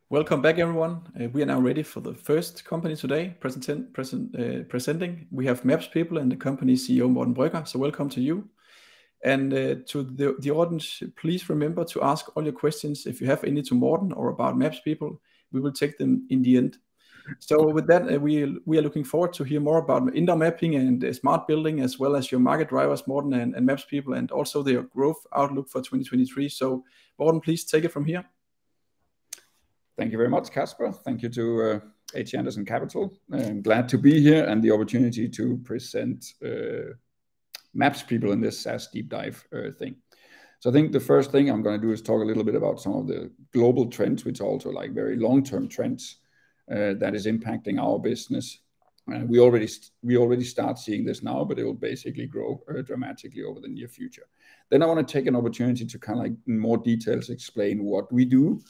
Welcome back, everyone. We are now ready for the first company today presenting. We have MapsPeople and the company CEO Morten Brøgger. So welcome to you. And to the audience, please remember to ask all your questions if you have any to Morten or about MapsPeople. We will take them in the end. So with that, we are looking forward to hear more about indoor mapping and smart building, as well as your market drivers, Morten and MapsPeople, and also their growth outlook for 2023. So Morten, please take it from here. Thank you very much, Kasper. Thank you to HC Andersen Capital. I'm glad to be here and the opportunity to present MapsPeople in this SaaS Deep Dive thing. So I think the first thing I'm going to do is talk a little bit about some of the global trends, which are also like very long-term trends that is impacting our business. We already start seeing this now, but it will basically grow dramatically over the near future. Then I want to take an opportunity to kind of like in more details explain what we do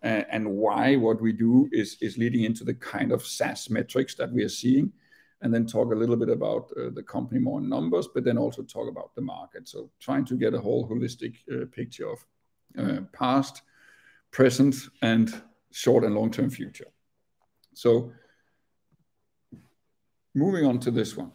and why what we do is leading into the kind of SaaS metrics that we are seeing, and then talk a little bit about the company more in numbers, but then also talk about the market. So trying to get a whole holistic picture of past, present, and short and long-term future. So moving on to this one.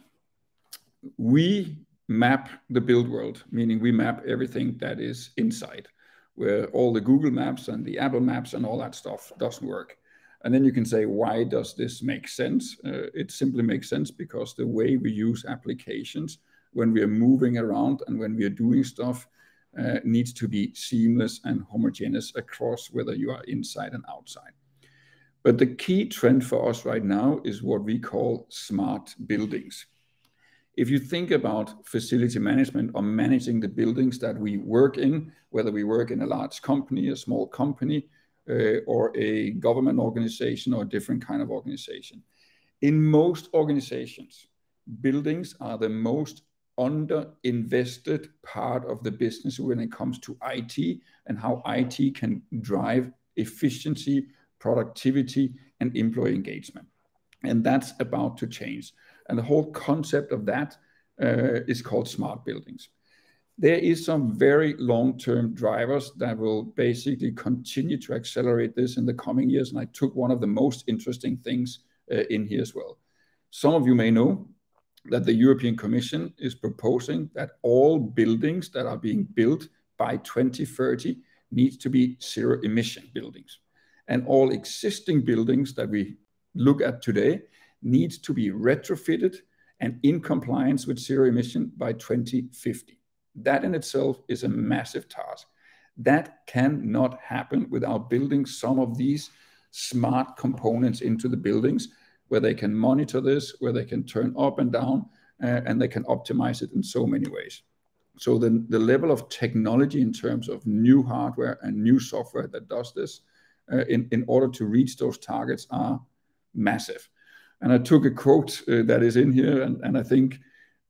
We map the build world, meaning we map everything that is inside, where all the Google Maps and the Apple Maps and all that stuff doesn't work. And then you can say, why does this make sense? It simply makes sense because the way we use applications when we are moving around and when we are doing stuff needs to be seamless and homogeneous across whether you are inside and outside. But the key trend for us right now is what we call smart buildings. If you think about facility management or managing the buildings that we work in, whether we work in a large company, a small company, or a government organization or a different kind of organization. In most organizations, buildings are the most under-invested part of the business when it comes to IT and how IT can drive efficiency, productivity, and employee engagement. And that's about to change. And the whole concept of that is called smart buildings. There is some very long-term drivers that will basically continue to accelerate this in the coming years. And I took one of the most interesting things in here as well. Some of you may know that the European Commission is proposing that all buildings that are being built by 2030 need to be zero-emission buildings. And all existing buildings that we look at today needs to be retrofitted and in compliance with zero emission by 2050. That in itself is a massive task. That cannot happen without building some of these smart components into the buildings where they can monitor this, where they can turn up and down, and they can optimize it in so many ways. So the level of technology in terms of new hardware and new software that does this in order to reach those targets are massive. And I took a quote that is in here, and I think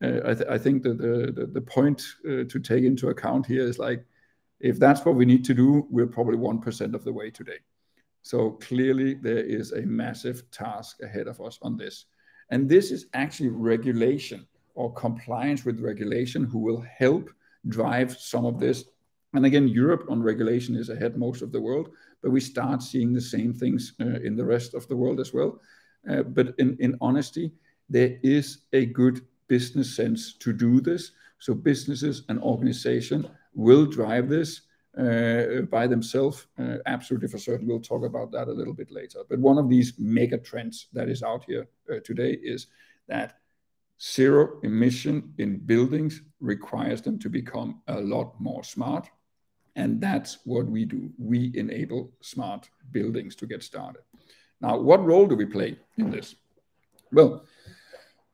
that the point to take into account here is like, if that's what we need to do, we're probably 1% of the way today. So clearly there is a massive task ahead of us on this. And this is actually regulation or compliance with regulation who will help drive some of this. And again, Europe on regulation is ahead most of the world, but we start seeing the same things in the rest of the world as well. But in honesty, there is a good business sense to do this. So businesses and organizations will drive this by themselves, absolutely for certain. We'll talk about that a little bit later. But one of these mega trends that is out here today is that zero emission in buildings requires them to become a lot more smart. And that's what we do. We enable smart buildings to get started. Now, what role do we play in this? Well,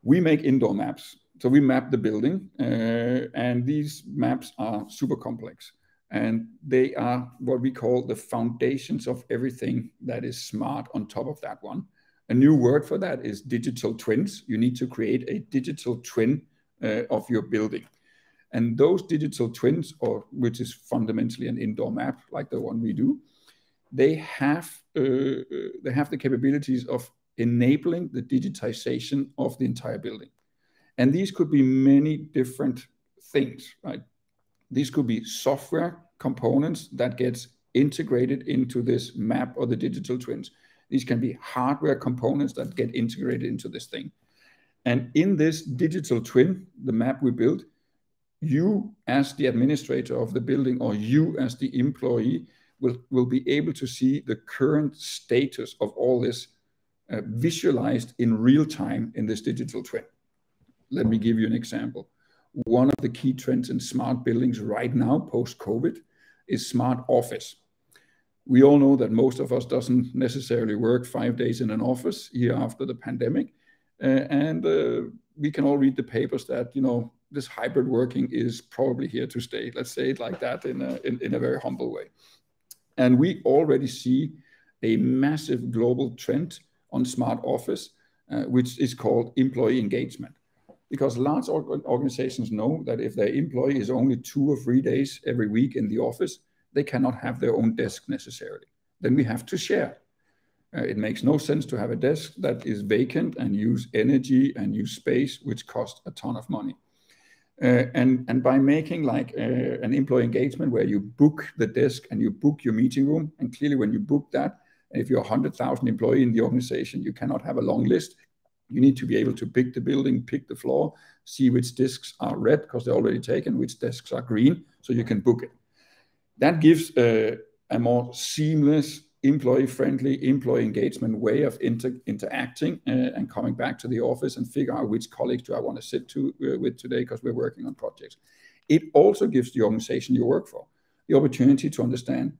we make indoor maps. So we map the building, and these maps are super complex. And they are what we call the foundations of everything that is smart on top of that one. A new word for that is digital twins. You need to create a digital twin of your building. And those digital twins, or which is fundamentally an indoor map like the one we do, they have the capabilities of enabling the digitization of the entire building. And these could be many different things, right? These could be software components that gets integrated into this map or the digital twins. These can be hardware components that get integrated into this thing. And in this digital twin, the map we built, you as the administrator of the building or you as the employee will be able to see the current status of all this visualized in real time in this digital twin. Let me give you an example. One of the key trends in smart buildings right now, post-COVID, is smart office. We all know that most of us doesn't necessarily work 5 days in an office here after the pandemic. And we can all read the papers that, this hybrid working is probably here to stay. Let's say it like that in a very humble way. And we already see a massive global trend on smart office, which is called employee engagement. Because large organizations know that if their employee is only 2 or 3 days every week in the office, they cannot have their own desk necessarily. Then we have to share. It makes no sense to have a desk that is vacant and use energy and use space, which costs a ton of money. And by making like an employee engagement where you book the desk and you book your meeting room, and clearly when you book that, if you're 100,000 employee in the organization, you cannot have a long list. You need to be able to pick the building, pick the floor, see which desks are red because they're already taken, which desks are green, so you can book it. That gives a more seamless, employee-friendly, employee engagement way of interacting and coming back to the office and figure out which colleagues do I want to sit with today because we're working on projects. It also gives the organization you work for the opportunity to understand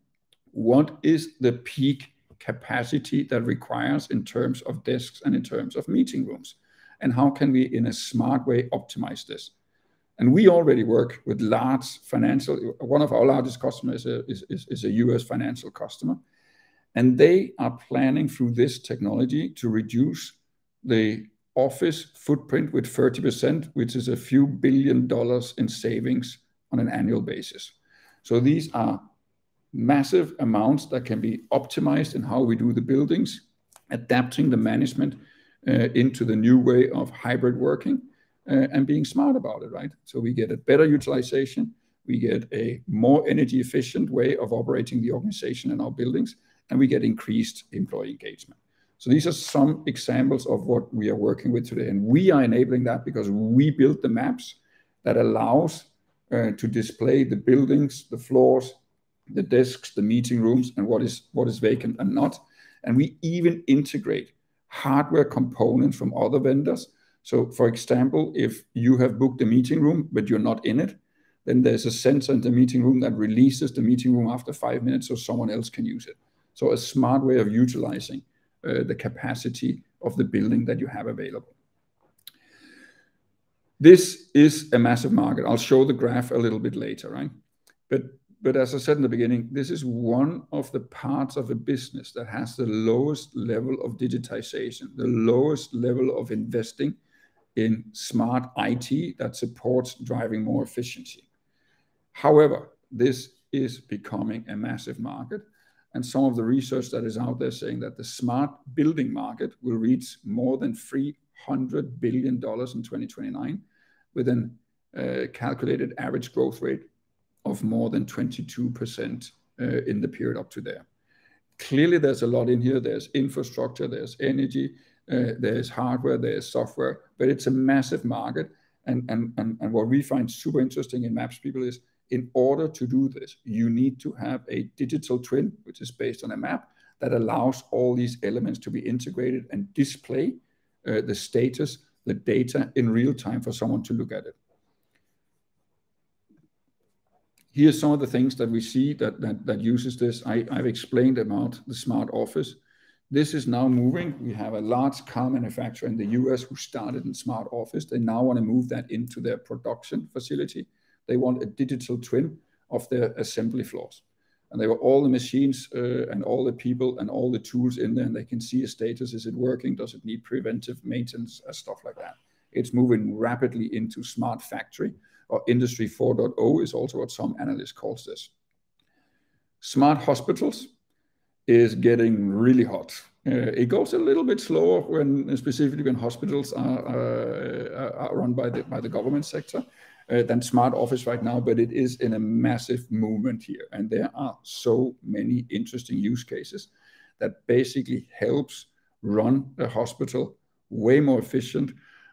what is the peak capacity that requires in terms of desks and in terms of meeting rooms, and how can we in a smart way optimize this. And we already work with large financial, one of our largest customers is a US financial customer, and they are planning through this technology to reduce the office footprint with 30%, which is a few $1 billion in savings on an annual basis. So these are massive amounts that can be optimized in how we do the buildings, adapting the management into the new way of hybrid working and being smart about it, right? So we get a better utilization, we get a more energy efficient way of operating the organization and our buildings, and we get increased employee engagement. So these are some examples of what we are working with today. And we are enabling that because we built the maps that allows to display the buildings, the floors, the desks, the meeting rooms, and what is vacant and not. And we even integrate hardware components from other vendors. So for example, if you have booked a meeting room, but you're not in it, then there's a sensor in the meeting room that releases the meeting room after 5 minutes so someone else can use it. So a smart way of utilizing the capacity of the building that you have available. This is a massive market. I'll show the graph a little bit later, right? But as I said in the beginning, this is one of the parts of a business that has the lowest level of digitization, the lowest level of investing in smart IT that supports driving more efficiency. However, this is becoming a massive market. And some of the research that is out there saying that the smart building market will reach more than $300 billion in 2029 with a calculated average growth rate of more than 22% in the period up to there. Clearly, there's a lot in here. There's infrastructure, there's energy, there's hardware, there's software, but it's a massive market. And what we find super interesting in MapsPeople is in order to do this, you need to have a digital twin, which is based on a map that allows all these elements to be integrated and display the status, the data in real time for someone to look at it. Here's some of the things that we see that uses this. I've explained about the smart office. This is now moving. We have a large car manufacturer in the US who started in smart office. They now want to move that into their production facility. They want a digital twin of their assembly floors. And they were all the machines and all the people and all the tools in there, and they can see a status. Is it working? Does it need preventive maintenance? Stuff like that. It's moving rapidly into smart factory, or Industry 4.0 is also what some analysts calls this. Smart hospitals is getting really hot. It goes a little bit slower specifically when hospitals are run by the government sector. than smart office right now, but it is in a massive movement here. And there are so many interesting use cases that basically helps run a hospital way more efficient,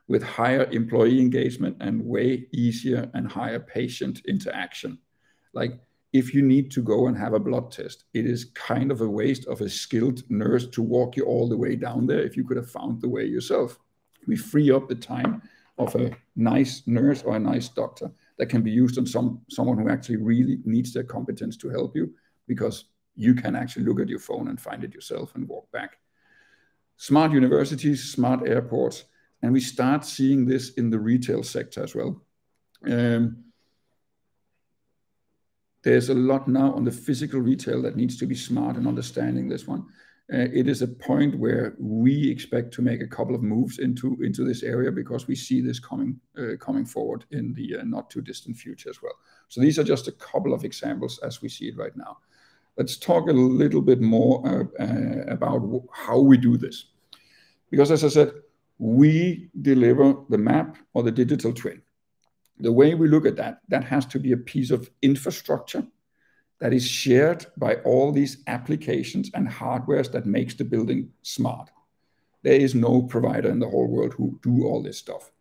with higher employee engagement and way easier and higher patient interaction. Like, if you need to go and have a blood test, it is kind of a waste of a skilled nurse to walk you all the way down there if you could have found the way yourself. We free up the time of a nice nurse or a nice doctor that can be used on someone who actually really needs their competence to help you, because you can actually look at your phone and find it yourself and walk back. Smart universities, smart airports, and we start seeing this in the retail sector as well. There's a lot now on the physical retail that needs to be smart and understanding this one. It is a point where we expect to make a couple of moves into this area, because we see this coming forward in the not too distant future as well. So these are just a couple of examples as we see it right now. Let's talk a little bit more about how we do this. Because as I said, we deliver the map or the digital twin. The way we look at that has to be a piece of infrastructure that is shared by all these applications and hardwares that makes the building smart. There is no provider in the whole world who do all this stuff.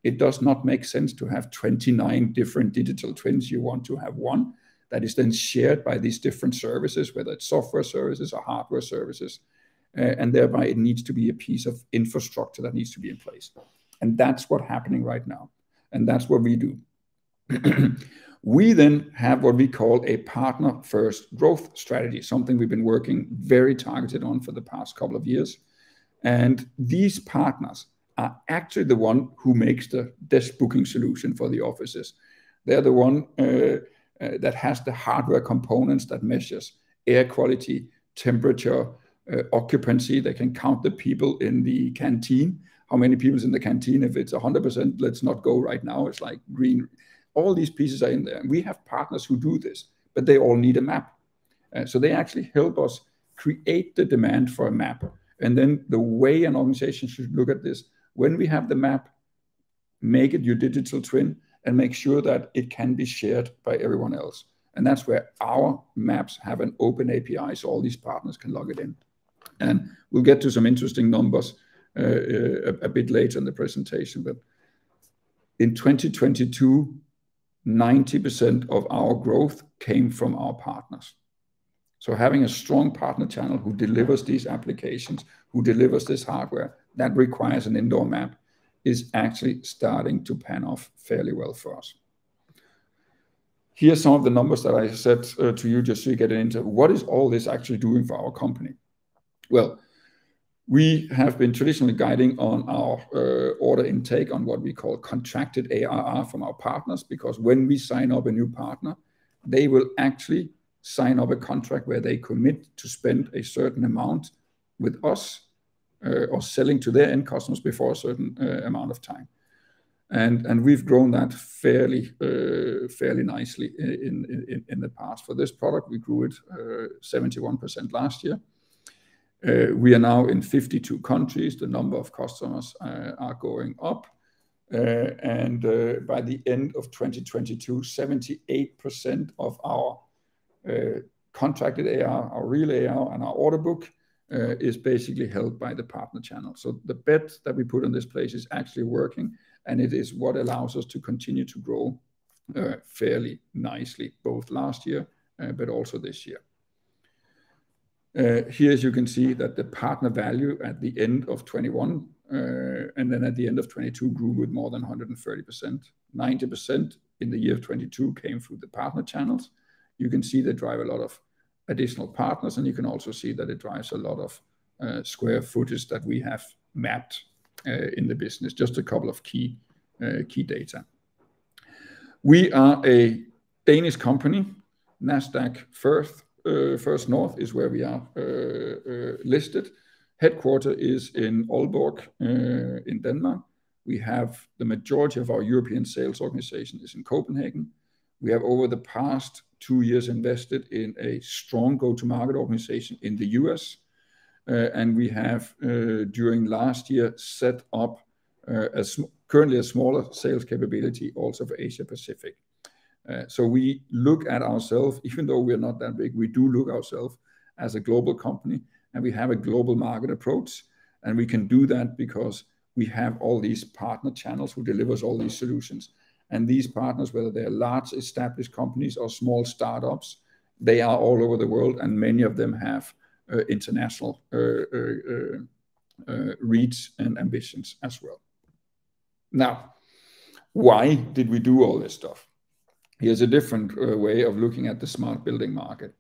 It does not make sense to have 29 different digital twins. You want to have one that is then shared by these different services, whether it's software services or hardware services. And thereby it needs to be a piece of infrastructure that needs to be in place. And that's what's happening right now. And that's what we do. We then have what we call a partner-first growth strategy, something we've been working very targeted on for the past couple of years. And these partners are actually the one who makes the desk booking solution for the offices. They're the one that has the hardware components that measures air quality, temperature, occupancy. They can count the people in the canteen. How many people's in the canteen? If it's 100%, let's not go right now. It's like green. All these pieces are in there. And we have partners who do this, but they all need a map. So they actually help us create the demand for a map. And then the way an organization should look at this, when we have the map, make it your digital twin and make sure that it can be shared by everyone else. And that's where our maps have an open API, so all these partners can log it in. And we'll get to some interesting numbers a bit later in the presentation. But in 2022, 90% of our growth came from our partners. So having a strong partner channel who delivers these applications, who delivers this hardware, that requires an indoor map, is actually starting to pan off fairly well for us. Here's some of the numbers that I said to you, just so you get into what is all this actually doing for our company. Well, we have been traditionally guiding on our order intake on what we call contracted ARR from our partners, because when we sign up a new partner, they will actually sign up a contract where they commit to spend a certain amount with us or selling to their end customers before a certain amount of time. And we've grown that fairly nicely in the past. For this product, we grew it 71% last year. We are now in 52 countries. The number of customers are going up. And by the end of 2022, 78% of our contracted AR, our real AR, and our order book is basically held by the partner channel. So the bet that we put in this place is actually working, and it is what allows us to continue to grow fairly nicely, both last year but also this year. Here, as you can see, that the partner value at the end of 21 and then at the end of 22 grew with more than 130%. 90% in the year of 22 came through the partner channels. You can see they drive a lot of additional partners, and you can also see that it drives a lot of square footage that we have mapped in the business. Just a couple of key data. We are a Danish company. Nasdaq First North is where we are listed. Headquarter is in Aalborg in Denmark. We have the majority of our European sales organization is in Copenhagen. We have over the past 2 years invested in a strong go-to-market organization in the US. And we have during last year set up currently a smaller sales capability also for Asia Pacific. So we look at ourselves, even though we are not that big, we do look ourselves as a global company, and we have a global market approach, and we can do that because we have all these partner channels who delivers all these solutions. And these partners, whether they're large established companies or small startups, they are all over the world, and many of them have international reach and ambitions as well. Now, why did we do all this stuff? Here's a different way of looking at the smart building market.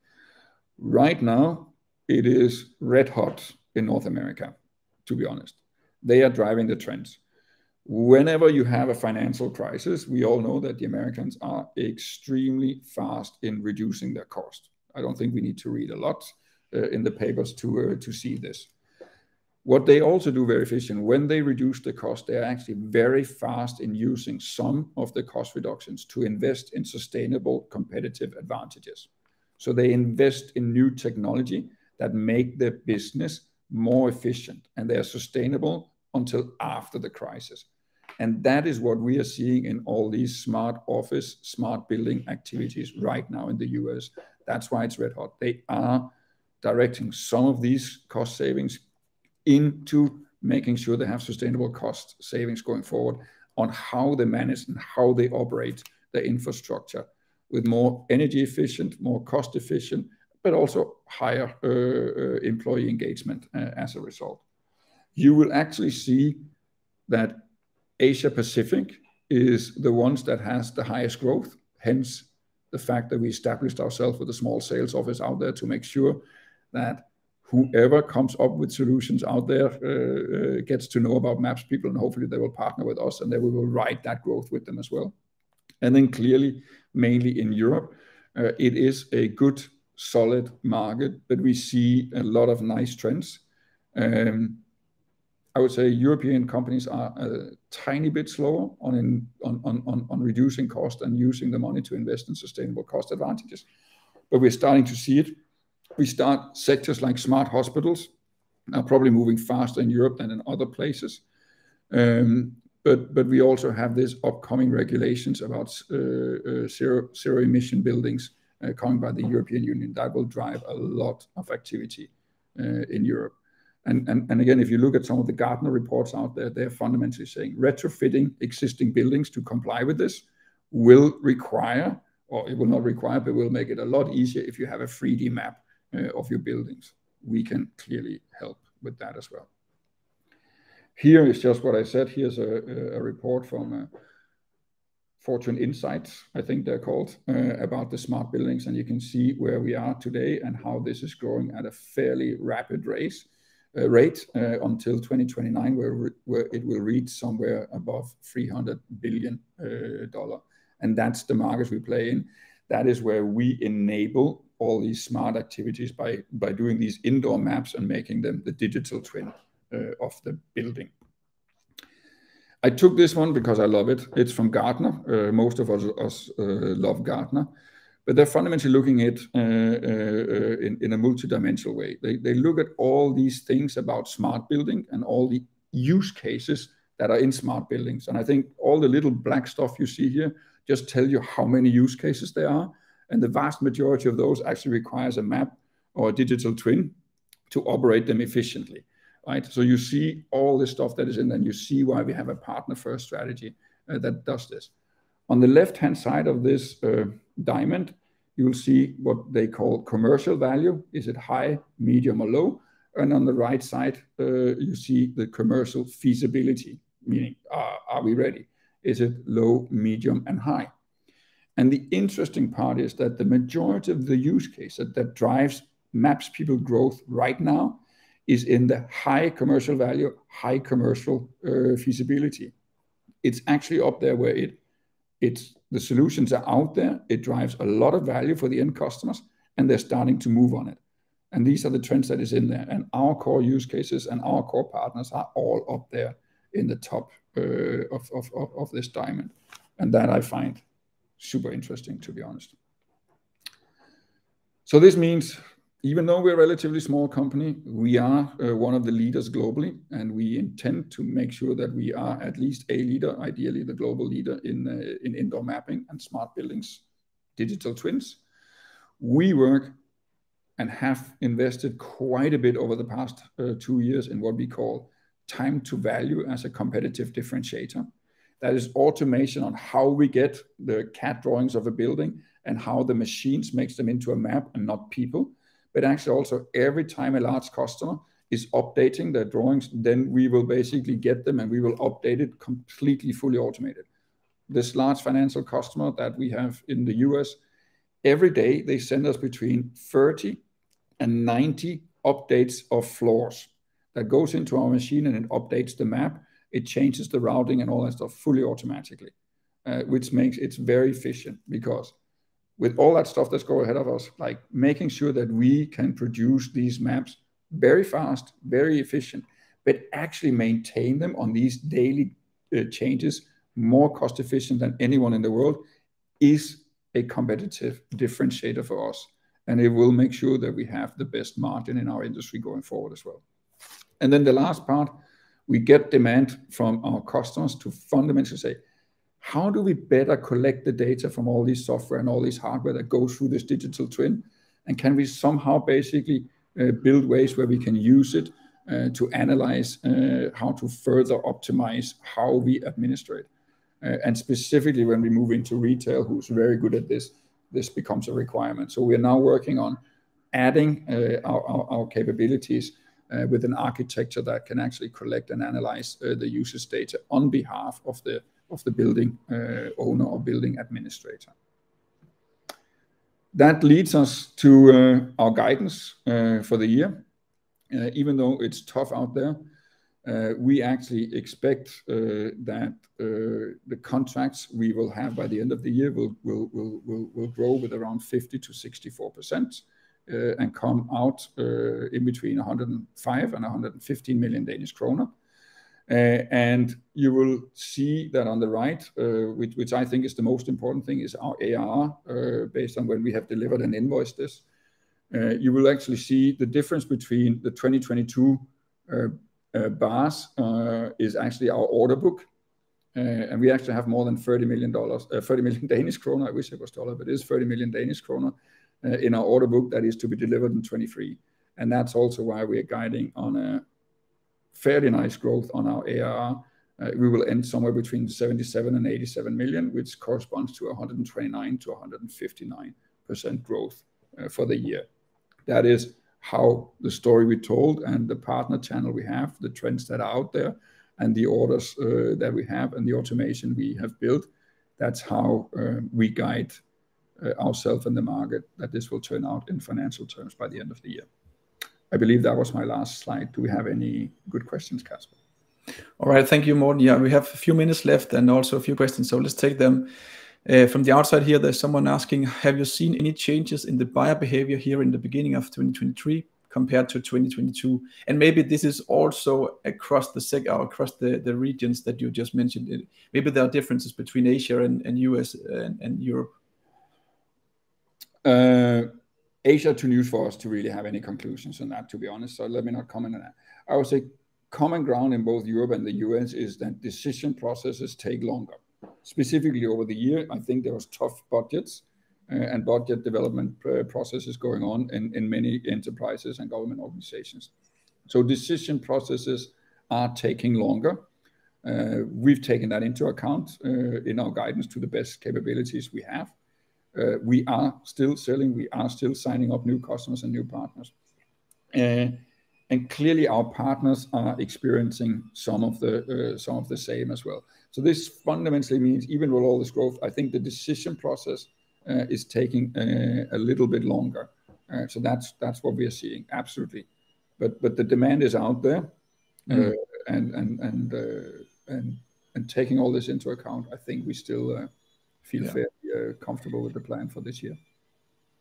Right now, it is red hot in North America, to be honest. They are driving the trends. Whenever you have a financial crisis, we all know that the Americans are extremely fast in reducing their cost. I don't think we need to read a lot in the papers to see this. What they also do very efficient, when they reduce the cost, they are actually very fast in using some of the cost reductions to invest in sustainable competitive advantages. So they invest in new technology that make their business more efficient, and they are sustainable until after the crisis. And that is what we are seeing in all these smart office, smart building activities right now in the US. That's why it's red hot. They are directing some of these cost savings into making sure they have sustainable cost savings going forward on how they manage and how they operate their infrastructure with more energy efficient, more cost efficient, but also higher employee engagement as a result. You will actually see that Asia Pacific is the ones that has the highest growth, hence the fact that we established ourselves with a small sales office out there to make sure that whoever comes up with solutions out there gets to know about MapsPeople, and hopefully they will partner with us, and then we will ride that growth with them as well. And then clearly, mainly in Europe, it is a good, solid market, but we see a lot of nice trends. I would say European companies are a tiny bit slower on reducing cost and using the money to invest in sustainable cost advantages, but we're starting to see it. We start sectors like smart hospitals are probably moving faster in Europe than in other places. But we also have this upcoming regulations about zero emission buildings coming by the European Union that will drive a lot of activity in Europe. And again, if you look at some of the Gartner reports out there, they're fundamentally saying retrofitting existing buildings to comply with this will require, or it will not require, but will make it a lot easier if you have a 3D map of your buildings. We can clearly help with that as well. Here is just what I said. Here's a report from Fortune Insights, I think they're called, about the smart buildings, and you can see where we are today and how this is growing at a fairly rapid rate until 2029, where it will reach somewhere above $300 billion. And that's the market we play in. That is where we enable all these smart activities by doing these indoor maps and making them the digital twin of the building. I took this one because I love it. It's from Gartner. Most of us love Gartner, but they're fundamentally looking at it in a multidimensional way. They look at all these things about smart building and all the use cases that are in smart buildings. And I think all the little black stuff you see here just tell you how many use cases there are. And the vast majority of those actually requires a map or a digital twin to operate them efficiently, right? So you see all this stuff that is in there, and you see why we have a partner-first strategy that does this. On the left-hand side of this diamond, you will see what they call commercial value. Is it high, medium, or low? And on the right side, you see the commercial feasibility, meaning are we ready? Is it low, medium, and high? And the interesting part is that the majority of the use case that drives MapsPeople growth right now is in the high commercial value, high commercial feasibility. It's actually up there where it's the solutions are out there. It drives a lot of value for the end customers, and they're starting to move on it. And these are the trends that is in there. And our core use cases and our core partners are all up there in the top of this diamond. And that I find super interesting, to be honest. So this means Even though we're a relatively small company, we are one of the leaders globally, and we intend to make sure that we are at least a leader, ideally the global leader in indoor mapping and smart buildings, digital twins. We work and have invested quite a bit over the past 2 years in what we call time to value as a competitive differentiator. That is automation on how we get the CAD drawings of a building and how the machines makes them into a map and not people. But actually also every time a large customer is updating their drawings, then we will basically get them and we will update it completely fully automated. This large financial customer that we have in the US, every day they send us between 30 and 90 updates of floors that goes into our machine and it updates the map. It changes the routing and all that stuff fully automatically, which makes it very efficient, because with all that stuff that's going ahead of us, like making sure that we can produce these maps very fast, very efficient, but actually maintain them on these daily changes more cost efficient than anyone in the world is a competitive differentiator for us. And it will make sure that we have the best margin in our industry going forward as well. And then the last part, we get demand from our customers to fundamentally say, how do we better collect the data from all these software and all these hardware that goes through this digital twin? And can we somehow basically build ways where we can use it to analyze how to further optimize how we administrate? And specifically when we move into retail, who's very good at this, this becomes a requirement. So we are now working on adding our capabilities with an architecture that can actually collect and analyze the users' data on behalf of the building owner or building administrator. That leads us to our guidance for the year. Even though it's tough out there, we actually expect that the contracts we will have by the end of the year will grow with around 50 to 64% and come out in between 105 and 115 million Danish kroner. And you will see that on the right, which I think is the most important thing, is our ARR based on when we have delivered and invoiced this. You will actually see the difference between the 2022 bars is actually our order book. And we actually have more than $30 million Danish kroner. I wish it was dollar, but it is 30 million Danish kroner in our order book that is to be delivered in 23. And that's also why we are guiding on a fairly nice growth on our ARR. We will end somewhere between 77 and 87 million, which corresponds to 129 to 159% growth for the year. That is how the story we told and the partner channel we have, the trends that are out there, and the orders that we have and the automation we have built. That's how we guide ourselves and the market that this will turn out in financial terms by the end of the year. I believe that was my last slide. Do we have any good questions, Kasper? All right, thank you, Morten. Yeah, we have a few minutes left and also a few questions, so let's take them. From the outside here, there's someone asking, have you seen any changes in the buyer behavior here in the beginning of 2023 compared to 2022? And maybe this is also across the regions that you just mentioned. Maybe there are differences between Asia and US and Europe. Asia too new for us to really have any conclusions on that, to be honest. So let me not comment on that. I would say common ground in both Europe and the US is that decision processes take longer. Specifically over the year, I think there was tough budgets and budget development processes going on in many enterprises and government organizations. So decision processes are taking longer. We've taken that into account in our guidance to the best capabilities we have. We are still selling, we are still signing up new customers and new partners. And clearly our partners are experiencing some of the same as well. So this fundamentally means even with all this growth, I think the decision process is taking a little bit longer. So that's what we are seeing, absolutely. But the demand is out there, and taking all this into account, I think we still feel fairly comfortable with the plan for this year.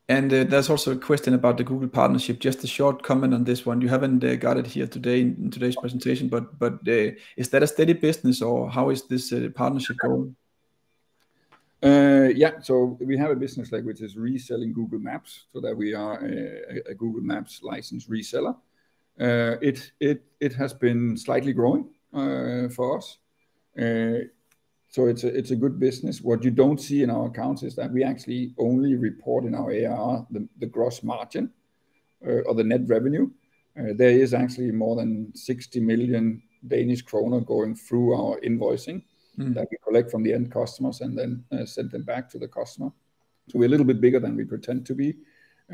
And there's also a question about the Google partnership. Just a short comment on this one. You haven't got it here today in today's presentation, but is that a steady business, or how is this partnership going? Yeah, so we have a business leg which is reselling Google Maps, so that we are a Google Maps licensed reseller. It has been slightly growing for us. So it's a good business. What you don't see in our accounts is that we actually only report in our ARR the gross margin or the net revenue. There is actually more than 60 million Danish kroner going through our invoicing that we collect from the end customers and then send them back to the customer. So we're a little bit bigger than we pretend to be,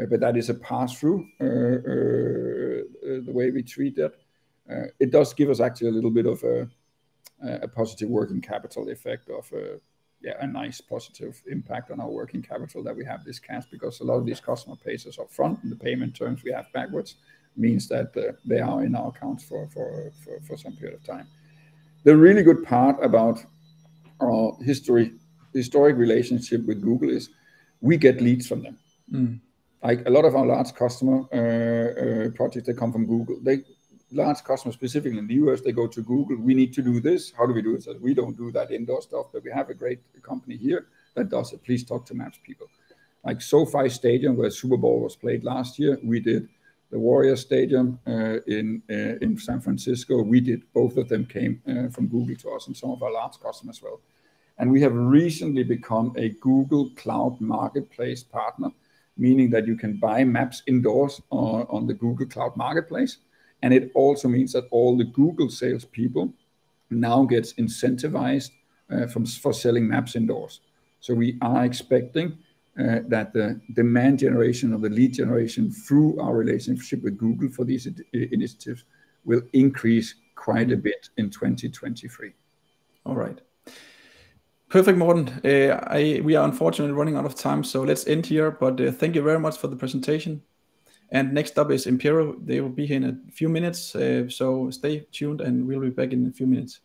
but that is a pass-through, the way we treat that. It does give us actually a little bit of a positive working capital effect of a nice positive impact on our working capital that we have this cash, because a lot of these customer pays us up front, and the payment terms we have backwards means that they are in our accounts for some period of time. The really good part about our historic relationship with Google is we get leads from them. Like a lot of our large customer projects, they come from Google. Large customers, specifically in the US, they go to Google. We need to do this. How do we do it? So we don't do that indoor stuff, but we have a great company here that does it. Please talk to MapsPeople. Like SoFi Stadium, where Super Bowl was played last year, we did. The Warriors Stadium in San Francisco, we did. Both of them came from Google to us, and some of our large customers as well. And we have recently become a Google Cloud Marketplace partner, meaning that you can buy maps indoors on the Google Cloud Marketplace. And it also means that all the Google salespeople now gets incentivized for selling maps indoors. So we are expecting that the demand generation or the lead generation through our relationship with Google for these initiatives will increase quite a bit in 2023. All right. Perfect, Morten. We are unfortunately running out of time, so let's end here. But thank you very much for the presentation. And next up is Impero. They will be here in a few minutes, so stay tuned and we'll be back in a few minutes.